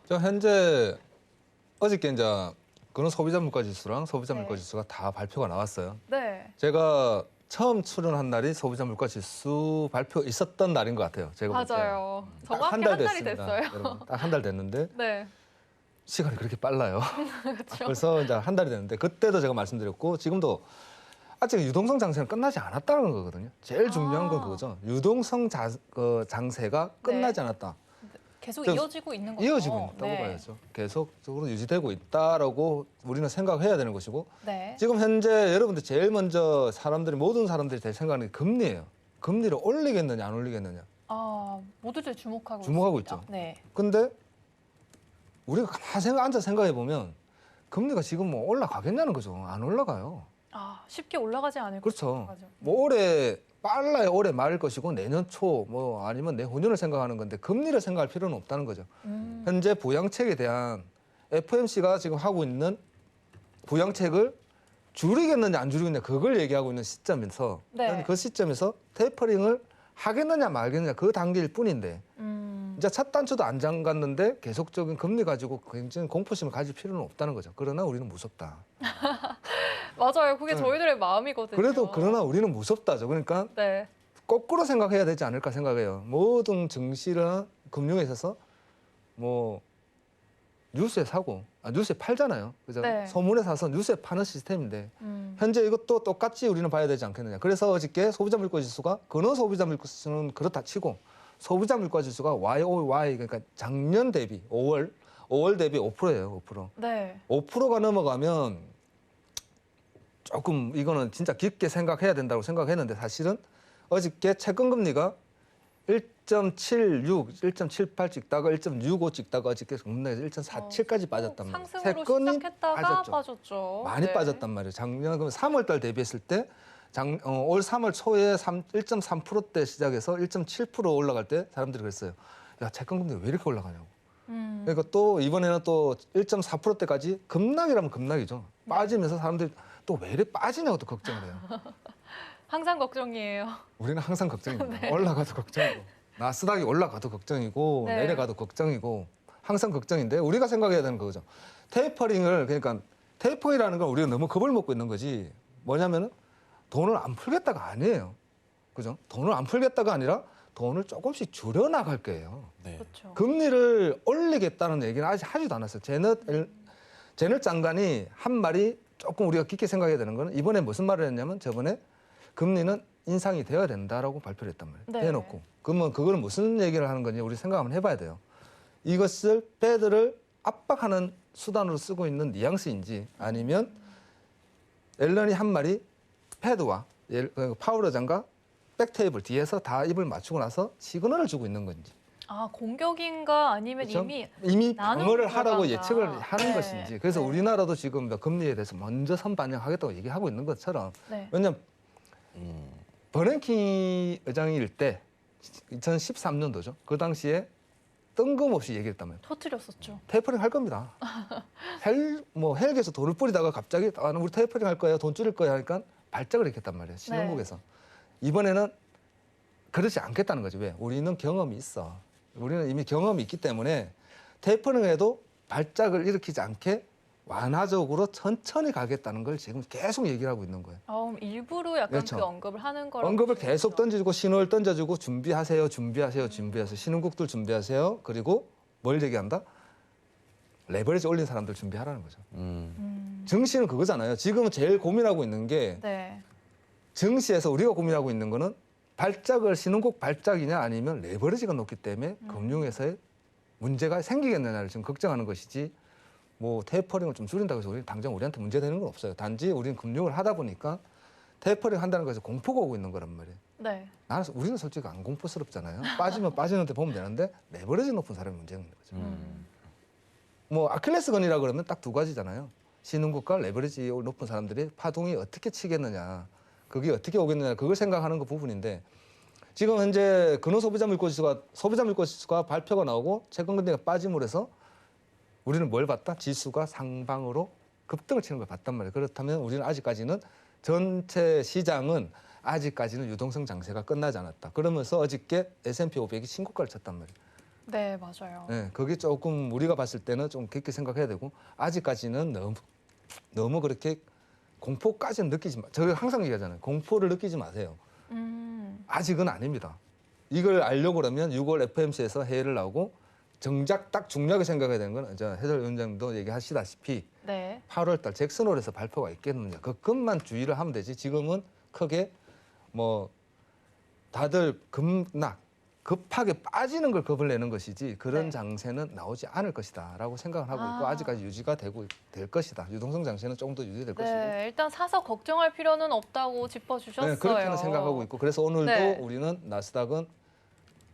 저 현재 어저께 이제 그런 소비자 물가 지수랑 소비자 네. 물가 지수가 다 발표가 나왔어요. 네. 제가 처음 출연한 날이 소비자 물가 지수 발표 있었던 날인 것 같아요. 제가 볼 때. 맞아요. 딱 정확히 한 달 한 달이 됐습니다. 됐어요. 여러분, 딱 한 달 됐는데 네. 시간이 그렇게 빨라요. 그렇죠. 벌써 이제 한 달이 됐는데 그때도 제가 말씀드렸고 지금도 아직 유동성 장세는 끝나지 않았다는 거거든요. 제일 중요한 건 그거죠. 유동성 장세가 끝나지 않았다. 계속 저- 이어지고 있는 거죠. 이어지고 있다고 네. 봐야죠. 계속적으로 유지되고 있다라고 우리는 생각해야 되는 것이고 네. 지금 현재 여러분들 제일 먼저 모든 사람들이 제일 생각하는 게 금리예요. 금리를 올리겠느냐 안 올리겠느냐. 모두들 주목하고 주목하고 있습니다. 있죠. 네. 근데 우리가 가만히 앉아 생각해 보면 금리가 지금 뭐 올라가겠냐는 거죠. 안 올라가요. 쉽게 올라가지 않을 그렇죠. 거죠. 뭐 올해 빨라야 올해 말일 것이고 내년 초 뭐 아니면 내후년을 생각하는 건데 금리를 생각할 필요는 없다는 거죠. 현재 부양책에 대한 FOMC가 지금 하고 있는 부양책을 줄이겠느냐 안 줄이겠느냐 그걸 얘기하고 있는 시점에서 네. 그 시점에서 테이퍼링을 하겠느냐 말겠느냐 그 단계일 뿐인데 이제 첫 단추도 안 잠갔는데 계속적인 금리 가지고 굉장히 공포심을 가질 필요는 없다는 거죠. 그러나 우리는 무섭다. 맞아요. 그게 네. 저희들의 마음이거든요. 그래도 그러나 우리는 무섭다죠. 그러니까 네. 거꾸로 생각해야 되지 않을까 생각해요. 모든 증시나 금융에 있어서 뭐 뉴스에 사고, 뉴스에 팔잖아요. 그죠? 네. 소문에 사서 뉴스에 파는 시스템인데 현재 이것도 똑같이 우리는 봐야 되지 않겠느냐. 그래서 어저께 소비자 물가 지수가 근원 소비자 물가 지수는 그렇다 치고 소비자 물가 지수가 YOY 그러니까 작년 대비 5월 대비 5%예요. 5%. 네. 5%가 넘어가면 조금 이거는 진짜 깊게 생각해야 된다고 생각했는데 사실은 어저께 채권 금리가 1.76, 1.78 찍다가 1.65 찍다가 어저께 급락해서 1.47까지 빠졌단 말이에요. 상승으로 채권이 시작했다가 빠졌죠. 많이 네. 빠졌단 말이에요. 작년 그럼 3월달 대비했을 때 올 3월 초에 1.3%대 시작해서 1.7% 올라갈 때 사람들이 그랬어요. 야 채권 금리 왜 이렇게 올라가냐고. 그러니까 또 이번에는 또 1.4%대까지 급락이라면 급락이죠. 빠지면서 사람들이 또 왜 이렇게 빠지냐고 또 걱정을 해요. 항상 걱정이에요. 우리는 항상 걱정입니다. 올라가도 걱정이고 나스닥이 올라가도 걱정이고 네. 내려가도 걱정이고 항상 걱정인데 우리가 생각해야 되는 거죠. 테이퍼링을 그러니까 테이퍼링이라는 건 우리가 너무 겁을 먹고 있는 거지. 뭐냐면은 돈을 안 풀겠다가 아니에요. 그죠? 돈을 안 풀겠다가 아니라 돈을 조금씩 줄여 나갈 거예요. 네. 그렇죠. 금리를 올리겠다는 얘기는 아직 하지도 않았어요. 제넷 장관이 한 말이 조금 우리가 깊게 생각해야 되는 거는 이번에 무슨 말을 했냐면 저번에 금리는 인상이 되어야 된다라고 발표를 했단 말이에요. 네. 대놓고. 그러면 그거는 무슨 얘기를 하는 건지 우리 생각 한번 해봐야 돼요. 이것을 패드를 압박하는 수단으로 쓰고 있는 뉘앙스인지 아니면 앨런이 한 말이 패드와 파월 의장과 백테이블 뒤에서 다 입을 맞추고 나서 시그널을 주고 있는 건지. 공격인가 아니면 그렇죠? 이미 나눈 방어를 하라고 결과인가. 예측을 하는 네. 것인지. 그래서 네. 우리나라도 지금 금리에 대해서 먼저 선반영하겠다고 얘기하고 있는 것처럼 네. 왜냐하면 버냉키 의장일 때 2013년도죠. 그 당시에 뜬금없이 얘기했단 말이에요. 터뜨렸었죠. 테이퍼링 할 겁니다. 헬기에서 돈을 뿌리다가 갑자기 우리 테이퍼링 할 거예요. 돈 줄일 거예요 하니까 발작을 했단 말이에요. 신흥국에서. 이번에는 그렇지 않겠다는 거죠. 왜? 우리는 경험이 있어. 우리는 이미 경험이 있기 때문에 테이퍼링에도 발작을 일으키지 않게 완화적으로 천천히 가겠다는 걸 지금 계속 얘기를 하고 있는 거예요. 일부러 약간 그렇죠. 그 언급을 하는 거라고. 언급을 보시면 계속 되죠. 던져주고 신호를 던져주고 준비하세요. 신흥국들 준비하세요. 그리고 뭘 얘기한다? 레버리지 올린 사람들 준비하라는 거죠. 증시는 그거잖아요. 지금 제일 고민하고 있는 게 네. 증시에서 우리가 고민하고 있는 거는 신흥국 발작이냐 아니면 레버리지가 높기 때문에 금융에서의 문제가 생기겠느냐를 지금 걱정하는 것이지 뭐 테이퍼링을 좀 줄인다고 해서 당장 우리한테 문제되는 건 없어요. 단지 우리는 금융을 하다 보니까 테이퍼링 한다는 것에서 공포가 오고 있는 거란 말이에요. 네. 우리는 솔직히 안 공포스럽잖아요. 빠지면 빠지는데 보면 되는데 레버리지 높은 사람이 문제인 거죠. 뭐 아킬레스건이라 그러면 딱 두 가지잖아요. 신흥국과 레버리지 높은 사람들이 파동이 어떻게 치겠느냐, 그게 어떻게 오겠느냐 그걸 생각하는 그 부분인데 지금 현재 근원 소비자 물가 지수가 발표가 나오고 채권 금리가 빠짐으로 해서 우리는 뭘 봤다? 지수가 상방으로 급등을 치는 걸 봤단 말이에요. 그렇다면 우리는 아직까지는 전체 시장은 아직까지는 유동성 장세가 끝나지 않았다. 그러면서 어저께 S&P 500이 신고가를 쳤단 말이에요. 네, 맞아요. 네, 그게 조금 우리가 봤을 때는 좀 깊게 생각해야 되고 아직까지는 너무 그렇게 공포까지는 느끼지 마. 제가 항상 얘기하잖아요. 공포를 느끼지 마세요. 아직은 아닙니다. 이걸 알려고 그러면 6월 FMC에서 회의를 나오고 정작 딱 중요하게 생각해야 되는 건 해설위원장도 얘기하시다시피 네. 8월 달 잭슨홀에서 발표가 있겠느냐. 그것만 주의를 하면 되지. 지금은 크게 뭐 다들 급하게 빠지는 걸 겁을 내는 것이지 그런 네. 장세는 나오지 않을 것이다라고 생각을 하고 있고 아직까지 유지가 될 것이다. 유동성 장세는 조금 더 유지될 것이고. 네, 일단 사서 걱정할 필요는 없다고 짚어주셨어요. 네, 그렇게는 생각하고 있고 그래서 오늘도 네. 우리는 나스닥은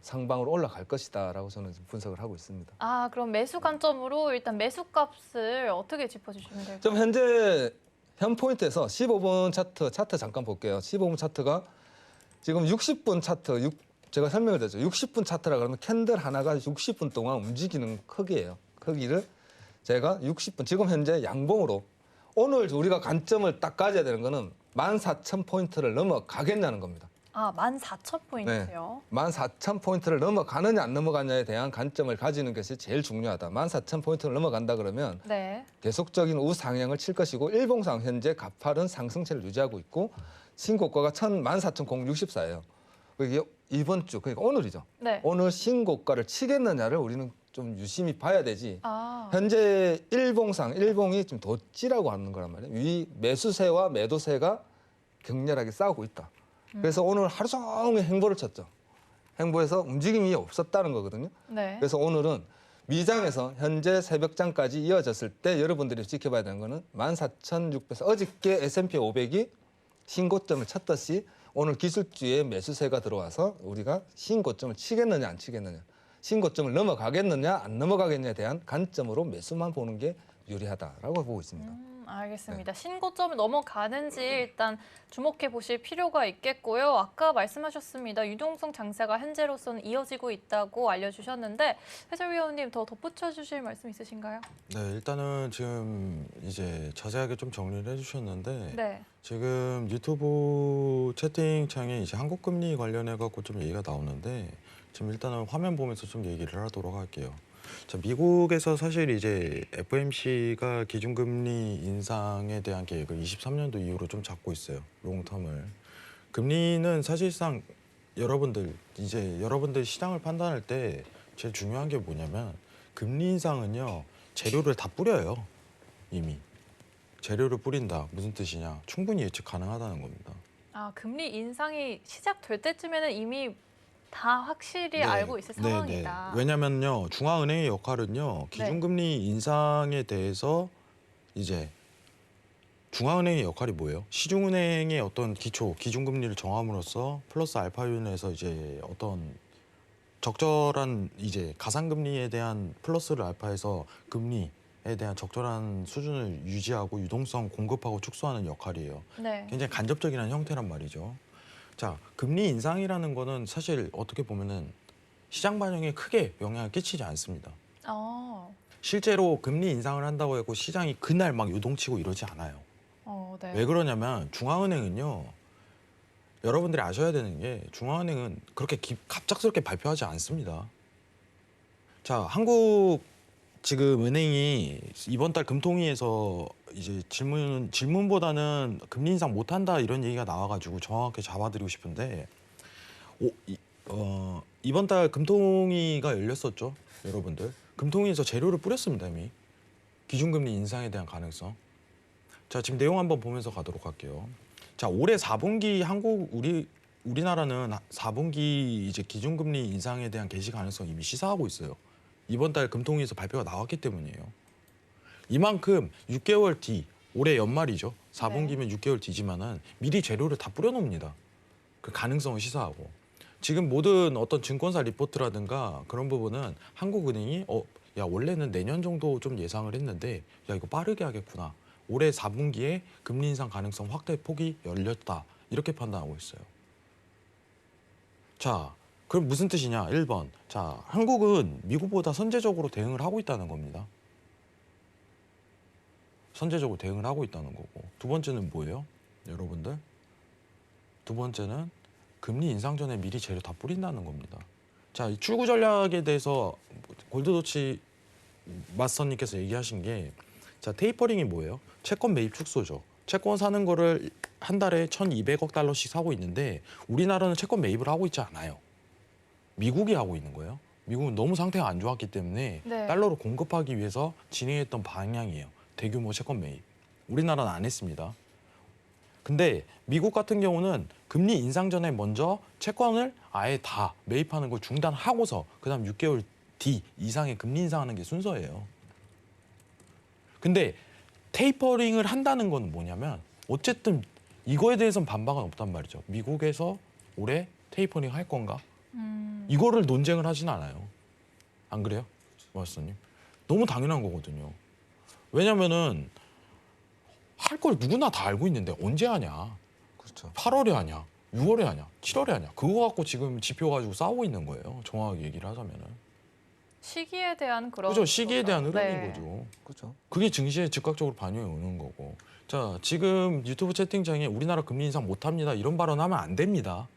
상방으로 올라갈 것이다라고 저는 지금 분석을 하고 있습니다. 아, 그럼 매수 관점으로 일단 매수값을 어떻게 짚어주시면 될까요? 좀 현재 현 포인트에서 15분 차트 잠깐 볼게요. 15분 차트가 지금 60분 차트 제가 설명을 드렸죠. 60분 차트라 그러면 캔들 하나가 60분 동안 움직이는 크기예요. 크기를 제가 60분 지금 현재 양봉으로 오늘 우리가 관점을 딱 가져야 되는 거는 14,000포인트를 넘어가겠냐는 겁니다. 아, 14,000포인트요? 14,000포인트를 넘어가느냐 안 넘어가느냐에 대한 관점을 가지는 것이 제일 중요하다. 14,000포인트를 넘어간다 그러면 네. 계속적인 우상향을 칠 것이고 일봉상 현재 가파른 상승세를 유지하고 있고 신고가가 14,064예요. 이게 이번 주 그러니까 오늘이죠. 네. 오늘 신고가를 치겠느냐를 우리는 좀 유심히 봐야 되지. 아, 현재 일봉이 좀 덧지라고 하는 거란 말이에요. 위 매수세와 매도세가 격렬하게 싸우고 있다. 그래서 오늘 하루 종일 행보를 쳤죠. 행보에서 움직임이 없었다는 거거든요. 네. 그래서 오늘은 미장에서 현재 새벽장까지 이어졌을 때 여러분들이 지켜봐야 되는 거는 14,600에서 어저께 S&P 500이 신고점을 쳤듯이 오늘 기술주의 매수세가 들어와서 우리가 신고점을 치겠느냐 안 치겠느냐 신고점을 넘어가겠느냐 안 넘어가겠느냐에 대한 관점으로 매수만 보는 게 유리하다라고 보고 있습니다. 알겠습니다. 신고점을 넘어가는지 일단 주목해 보실 필요가 있겠고요. 아까 말씀하셨습니다. 유동성 장세가 현재로서는 이어지고 있다고 알려주셨는데 해설위원님 더 덧붙여 주실 말씀 있으신가요? 네, 일단은 지금 이제 자세하게 좀 정리를 해주셨는데 네. 지금 유튜브 채팅창에 이제 한국금리 관련해 갖고 좀 얘기가 나오는데 지금 일단은 화면 보면서 좀 얘기를 하도록 할게요. 자, 미국에서 사실 이제 FOMC가 기준금리 인상에 대한 계획을 23년도 이후로 좀 잡고 있어요. 롱텀을. 금리는 사실상 여러분들 시장을 판단할 때 제일 중요한 게 뭐냐면 금리 인상은요. 재료를 다 뿌려요. 이미. 재료를 뿌린다. 무슨 뜻이냐. 충분히 예측 가능하다는 겁니다. 아, 금리 인상이 시작될 때쯤에는 이미 다 확실히 네, 알고 있을 네, 상황이다. 네. 왜냐면요. 중앙은행의 역할은요. 기준금리 인상에 대해서 이제 중앙은행의 역할이 뭐예요? 시중은행의 어떤 기준금리를 정함으로써 플러스 알파윤에서 이제 어떤 적절한 이제 가상금리에 대한 플러스를 알파해서 금리에 대한 적절한 수준을 유지하고 유동성 공급하고 축소하는 역할이에요. 네. 굉장히 간접적인 형태란 말이죠. 자, 금리 인상이라는 거는 사실 어떻게 보면은 시장 반영에 크게 영향을 끼치지 않습니다. 실제로 금리 인상을 한다고 해서 시장이 그날 막 요동치고 이러지 않아요. 네. 왜 그러냐면 중앙은행은요. 여러분들이 아셔야 되는 게 중앙은행은 그렇게 갑작스럽게 발표하지 않습니다. 자, 한국 지금 은행이 이번 달 금통위에서 이제 질문보다는 금리 인상 못한다 이런 얘기가 나와가지고 정확하게 잡아드리고 싶은데 이번 달 금통위가 열렸었죠, 여러분들. 금통위에서 재료를 뿌렸습니다 이미 기준금리 인상에 대한 가능성. 자, 지금 내용 한번 보면서 가도록 할게요. 자, 올해 4분기 우리나라는 4분기 이제 기준금리 인상에 대한 개시 가능성 이미 시사하고 있어요. 이번 달 금통위에서 발표가 나왔기 때문이에요. 이만큼 6개월 뒤, 올해 연말이죠. 4분기면 6개월 뒤지만은 미리 재료를 다 뿌려놓습니다. 그 가능성을 시사하고. 지금 모든 어떤 증권사 리포트라든가 그런 부분은 한국은행이 야 원래는 내년 정도 좀 예상을 했는데 야 이거 빠르게 하겠구나. 올해 4분기에 금리 인상 가능성 확대 폭이 열렸다. 이렇게 판단하고 있어요. 자, 그럼 무슨 뜻이냐? 1번. 자, 한국은 미국보다 선제적으로 대응을 하고 있다는 겁니다. 선제적으로 대응을 하고 있다는 거고. 두 번째는 뭐예요? 여러분들? 두 번째는 금리 인상 전에 미리 재료 다 뿌린다는 겁니다. 자, 이 출구 전략에 대해서 골드도치 마스터님께서 얘기하신 게, 자, 테이퍼링이 뭐예요? 채권 매입 축소죠. 채권 사는 거를 한 달에 1,200억 달러씩 사고 있는데 우리나라는 채권 매입을 하고 있지 않아요. 미국이 하고 있는 거예요. 미국은 너무 상태가 안 좋았기 때문에 네. 달러를 공급하기 위해서 진행했던 방향이에요. 대규모 채권 매입. 우리나라는 안 했습니다. 근데 미국 같은 경우는 금리 인상 전에 먼저 채권을 아예 다 매입하는 걸 중단하고서 그다음 6개월 뒤 이상의 금리 인상하는 게 순서예요. 근데 테이퍼링을 한다는 건 뭐냐면 어쨌든 이거에 대해서는 반박은 없단 말이죠. 미국에서 올해 테이퍼링 할 건가? 이거를 논쟁을 하진 않아요. 안 그래요? 마스터님? 너무 당연한 거거든요. 왜냐면은 할 걸 누구나 다 알고 있는데 언제 하냐? 그렇죠. 8월에 하냐? 6월에 하냐? 7월에 하냐? 그거 갖고 지금 지표 가지고 싸우고 있는 거예요. 정확하게 얘기를 하자면은. 시기에 대한 그런 그죠? 시기에 대한 거죠. 흐름인 네. 거죠. 그렇죠. 그게 증시에 즉각적으로 반영이 오는 거고. 자, 지금 유튜브 채팅창에 우리나라 금리 인상 못합니다. 이런 발언하면 안 됩니다.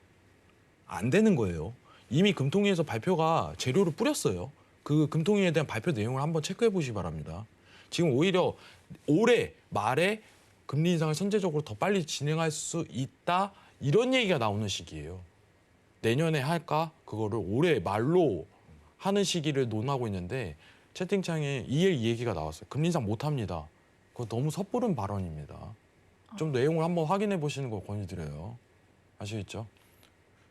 안 되는 거예요. 이미 금통위에서 발표가 재료를 뿌렸어요. 그 금통위에 대한 발표 내용을 한번 체크해 보시기 바랍니다. 지금 오히려 올해 말에 금리 인상을 선제적으로 더 빨리 진행할 수 있다 이런 얘기가 나오는 시기예요. 내년에 할까? 그거를 올해 말로 하는 시기를 논하고 있는데 채팅창에 이 얘기가 나왔어요. 금리 인상 못합니다. 그거 너무 섣부른 발언입니다. 좀 내용을 한번 확인해 보시는 걸 권유드려요. 아시겠죠?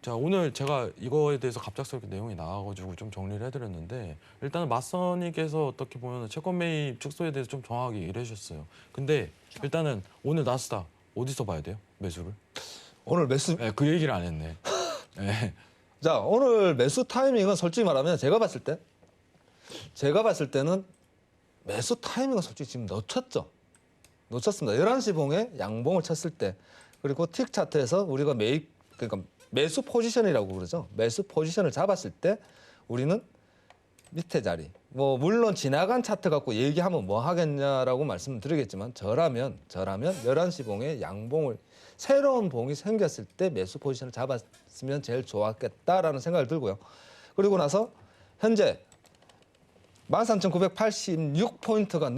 자, 오늘 제가 이거에 대해서 갑작스럽게 내용이 나와가지고 좀 정리를 해드렸는데 일단은 맞선님께서 어떻게 보면 채권 매입 축소에 대해서 좀 정확하게 얘기를 해주셨어요. 근데 일단은 오늘 나스닥 어디서 봐야 돼요? 매수를? 오늘 매수 네, 그 얘기를 안 했네. 네. 자, 오늘 매수 타이밍은 솔직히 말하면 제가 봤을 때는 매수 타이밍은 솔직히 지금 놓쳤습니다. 11시 봉에 양봉을 쳤을 때 그리고 틱 차트에서 우리가 그러니까 매수 포지션이라고 그러죠. 매수 포지션을 잡았을 때 우리는 밑에 자리. 뭐 물론 지나간 차트 갖고 얘기하면 뭐 하겠냐라고 말씀드리겠지만 저라면 11시 봉에 양봉을 새로운 봉이 생겼을 때 매수 포지션을 잡았으면 제일 좋았겠다라는 생각을 들고요. 그리고 나서 현재 13,986포인트가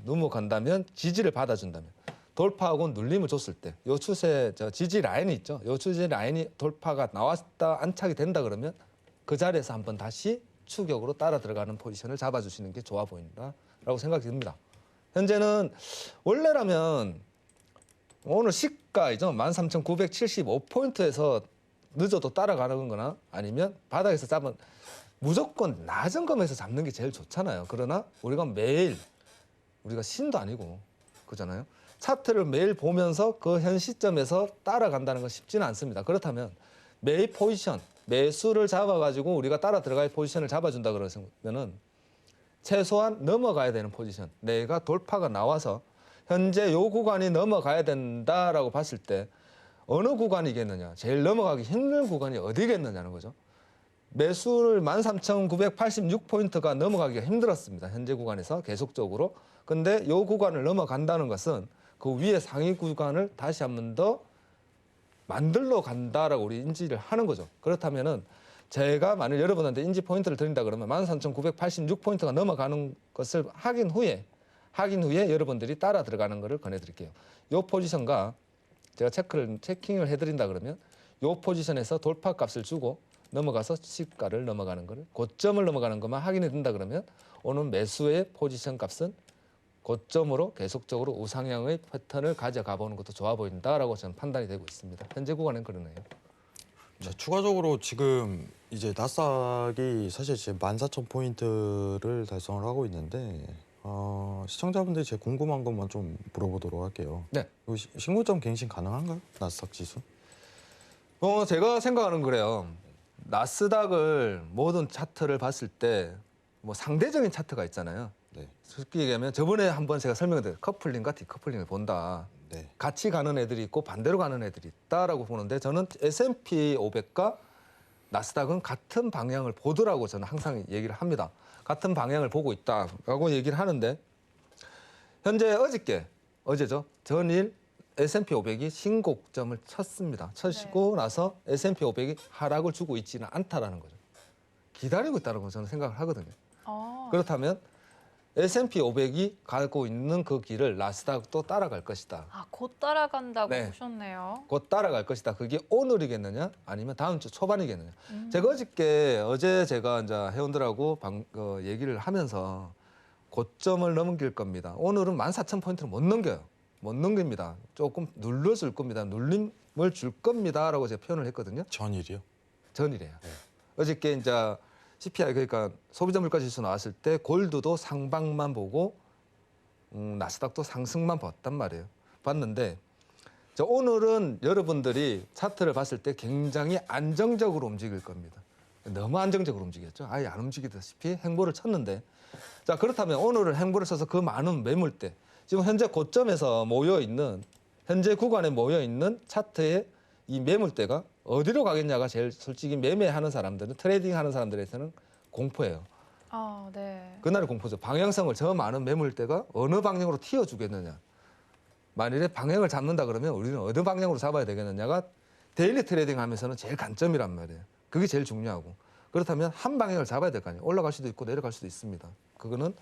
넘어간다면 지지를 받아준다면 돌파하고 눌림을 줬을 때 요 추세 지지 라인이 있죠. 요 추세 라인이 돌파가 나왔다 안착이 된다 그러면 그 자리에서 한번 다시 추격으로 따라 들어가는 포지션을 잡아주시는 게 좋아 보인다라고 생각이 듭니다. 현재는 원래라면 오늘 시가이죠. 13,975포인트에서 늦어도 따라가는 거나 아니면 바닥에서 잡은 무조건 낮은 검에서 잡는 게 제일 좋잖아요. 그러나 우리가 매일 우리가 신도 아니고 그잖아요. 차트를 매일 보면서 그 현 시점에서 따라간다는 건 쉽지는 않습니다. 그렇다면 매입 포지션, 매수를 잡아가지고 우리가 따라 들어갈 포지션을 잡아준다 그러면은 최소한 넘어가야 되는 포지션, 내가 돌파가 나와서 현재 요 구간이 넘어가야 된다라고 봤을 때 어느 구간이겠느냐, 제일 넘어가기 힘든 구간이 어디겠느냐는 거죠. 매수를 13,986포인트가 넘어가기가 힘들었습니다. 현재 구간에서 계속적으로. 근데 요 구간을 넘어간다는 것은 그 위에 상위 구간을 다시 한 번 더 만들러 간다라고 우리 인지를 하는 거죠. 그렇다면은 제가 만일 여러분한테 인지 포인트를 드린다 그러면 13,986포인트가 넘어가는 것을 확인 후에 여러분들이 따라 들어가는 것을 권해드릴게요. 요 포지션과 제가 체킹을 해드린다 그러면 요 포지션에서 돌파 값을 주고 넘어가서 시가를 넘어가는 거를 고점을 넘어가는 것만 확인해 둔다 그러면 오늘 매수의 포지션 값은 고점으로 계속적으로 우상향의 패턴을 가져가 보는 것도 좋아 보인다라고 저는 판단이 되고 있습니다. 현재 구간은 그러네요. 자, 추가적으로 지금 이제 나스닥이 사실 지금 14,000포인트를 달성을 하고 있는데 시청자분들이 제 궁금한 것만 좀 물어보도록 할게요. 네. 이거 신고점 갱신 가능한가요? 나스닥 지수? 제가 생각하는 그래요. 나스닥을 모든 차트를 봤을 때 뭐 상대적인 차트가 있잖아요. 네. 쉽게 얘기하면 저번에 한번 제가 설명드린 커플링과 디커플링을 본다. 네. 같이 가는 애들이 있고 반대로 가는 애들이 있다라고 보는데 저는 S&P 500과 나스닥은 같은 방향을 보더라고 저는 항상 얘기를 합니다. 같은 방향을 보고 있다라고 얘기를 하는데 현재 어제죠. 전일 S&P 500이 신고점을 쳤습니다. 쳐시고 나서 S&P 500이 하락을 주고 있지는 않다라는 거죠. 기다리고 있다고 저는 생각을 하거든요. 아, 그렇다면 S&P 500이 가고 있는 그 길을 나스닥도 따라갈 것이다. 곧 따라간다고 네. 보셨네요. 곧 따라갈 것이다. 그게 오늘이겠느냐 아니면 다음 주 초반이겠느냐. 음. 제가 어제 제가 이제 회원들하고 얘기를 하면서 고점을 넘길 겁니다. 오늘은 14,000포인트를 못 넘겨요. 못 넘깁니다. 조금 눌러줄 겁니다. 눌림을 줄 겁니다라고 제가 표현을 했거든요. 전일이요. 전이래요. 네. 어저께 이제 CPI 그러니까 소비자 물가 지수 나왔을 때 골드도 상방만 보고 나스닥도 상승만 봤단 말이에요. 봤는데 오늘은 여러분들이 차트를 봤을 때 굉장히 안정적으로 움직일 겁니다. 너무 안정적으로 움직였죠. 아예 안 움직이다시피 행보를 쳤는데 자 그렇다면 오늘은 행보를 쳐서 그 많은 매물대 지금 현재 고점에서 모여 있는 현재 구간에 모여 있는 차트의 이 매물대가 어디로 가겠냐가 제일 솔직히 매매하는 사람들은 트레이딩하는 사람들에서는 공포예요. 아, 네. 그날의 공포죠. 방향성을 저 많은 매물대가 어느 방향으로 튀어주겠느냐. 만일에 방향을 잡는다 그러면 우리는 어느 방향으로 잡아야 되겠느냐가 데일리 트레이딩 하면서는 제일 관점이란 말이에요. 그게 제일 중요하고. 그렇다면 한 방향을 잡아야 될 거 아니에요. 올라갈 수도 있고 내려갈 수도 있습니다. 그거는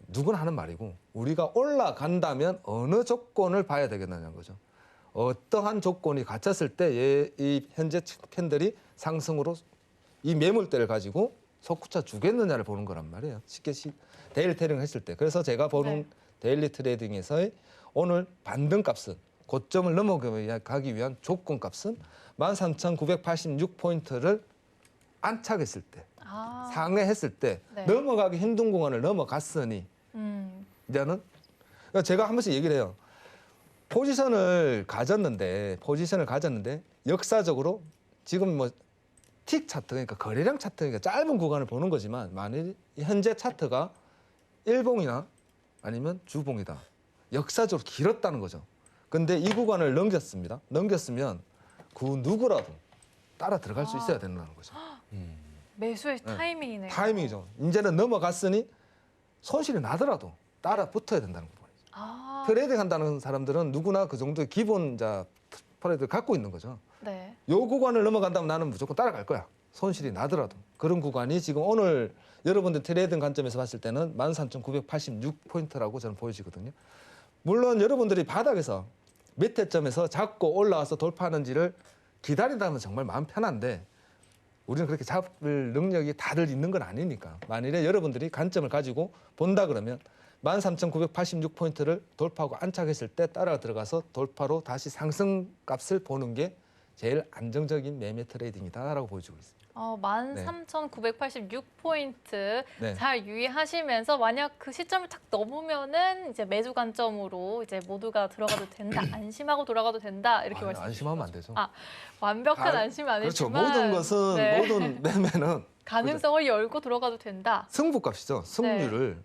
누구나 하는 말이고 우리가 올라간다면 어느 조건을 봐야 되겠느냐는 거죠. 어떠한 조건이 갖췄을 때 이 현재 캔들이 상승으로 이 매물대를 가지고 솟구쳐 주겠느냐를 보는 거란 말이에요. 쉽게 데일리 트레이딩을 했을 때. 그래서 제가 보는 네. 데일리 트레이딩에서의 오늘 반등값은 고점을 넘어가기 위한 조건값은 13,986포인트를 안착했을 때, 아, 상회했을 때 네. 넘어가기 힘든 공간을 넘어갔으니 이제는 그러니까 제가 한 번씩 얘기를 해요. 포지션을 가졌는데 역사적으로 지금 뭐 틱 차트 그러니까 거래량 차트 그러니까 짧은 구간을 보는 거지만 만일 현재 차트가 일봉이나 아니면 주봉이다. 역사적으로 길었다는 거죠. 근데 이 구간을 넘겼습니다. 넘겼으면 그 누구라도 따라 들어갈 수 있어야 된다는 거죠. 매수의 네. 타이밍이네요. 타이밍이죠. 이제는 넘어갔으니 손실이 나더라도 따라 붙어야 된다는 거죠. 아, 트레이딩 한다는 사람들은 누구나 그 정도의 기본자 트레이드를 갖고 있는 거죠. 네. 요 구간을 넘어간다면 나는 무조건 따라갈 거야. 손실이 나더라도. 그런 구간이 지금 오늘 여러분들 트레이딩 관점에서 봤을 때는 13,986포인트라고 저는 보여지거든요. 물론 여러분들이 바닥에서 밑에 점에서 잡고 올라와서 돌파하는지를 기다린다면 정말 마음 편한데 우리는 그렇게 잡을 능력이 다들 있는 건 아니니까. 만일에 여러분들이 관점을 가지고 본다 그러면 13,986포인트를 돌파하고 안착했을 때 따라 들어가서 돌파로 다시 상승값을 보는 게 제일 안정적인 매매 트레이딩이다라고 보여주고 있습니다. 13,986포인트 네. 잘 유의하시면서 만약 그 시점을 탁 넘으면은 이제 매수 관점으로 이제 모두가 들어가도 된다. 안심하고 돌아가도 된다. 이렇게 말씀. 안심하면 안 되죠. 완벽한 다- 안심은 그렇죠. 아니지만 모든 것은 네. 모든 매매는 가능성을 열고 들어가도 된다. 승부값이죠. 승률을 네.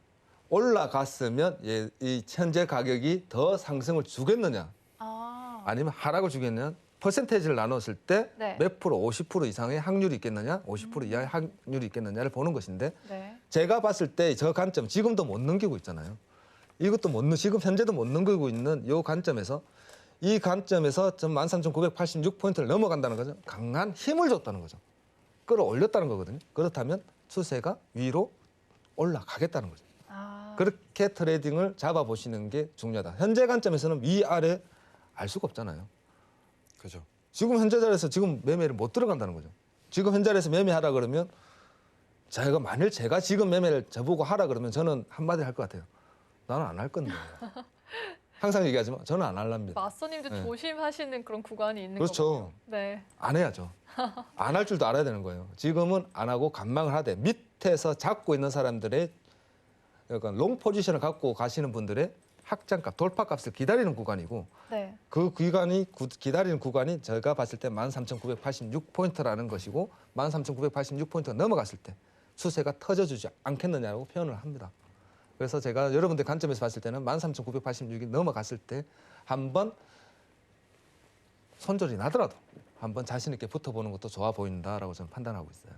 올라갔으면 이 현재 가격이 더 상승을 주겠느냐 아, 아니면 하락을 주겠느냐 퍼센테이지를 나눴을 때 네. 몇 프로 50% 이상의 확률이 있겠느냐 50% 이하의 확률이 있겠느냐를 보는 것인데 네. 제가 봤을 때 저 관점 지금도 못 넘기고 있잖아요. 이것도 지금 현재도 못 넘기고 있는 이 관점에서 이 관점에서 13,986포인트를 넘어간다는 거죠. 강한 힘을 줬다는 거죠. 끌어올렸다는 거거든요. 그렇다면 추세가 위로 올라가겠다는 거죠. 아, 그렇게 트레이딩을 잡아보시는 게 중요하다. 현재 관점에서는 위아래 알 수가 없잖아요. 그죠. 지금 현재 자리에서 지금 매매를 못 들어간다는 거죠. 지금 현재 자리에서 매매하라 그러면 만일 제가 지금 매매를 저보고 하라 그러면 저는 한마디 할 것 같아요. 나는 안 할 건데. 항상 얘기하지만 저는 안 할랍니다. 마스터님도 네. 조심하시는 그런 구간이 있는 그렇죠. 거군요. 네. 안 해야죠. 안 할 줄도 알아야 되는 거예요. 지금은 안 하고 관망을 하되 밑에서 잡고 있는 사람들의 약간 롱 포지션을 갖고 가시는 분들의 확장값, 돌파값을 기다리는 구간이고 네. 그 기다리는 구간이 제가 봤을 때 13,986포인트라는 것이고 13,986포인트가 넘어갔을 때 추세가 터져주지 않겠느냐고 표현을 합니다. 그래서 제가 여러분들 관점에서 봤을 때는 13,986이 넘어갔을 때 한번 손절이 나더라도 한번 자신 있게 붙어보는 것도 좋아 보인다라고 저는 판단하고 있어요.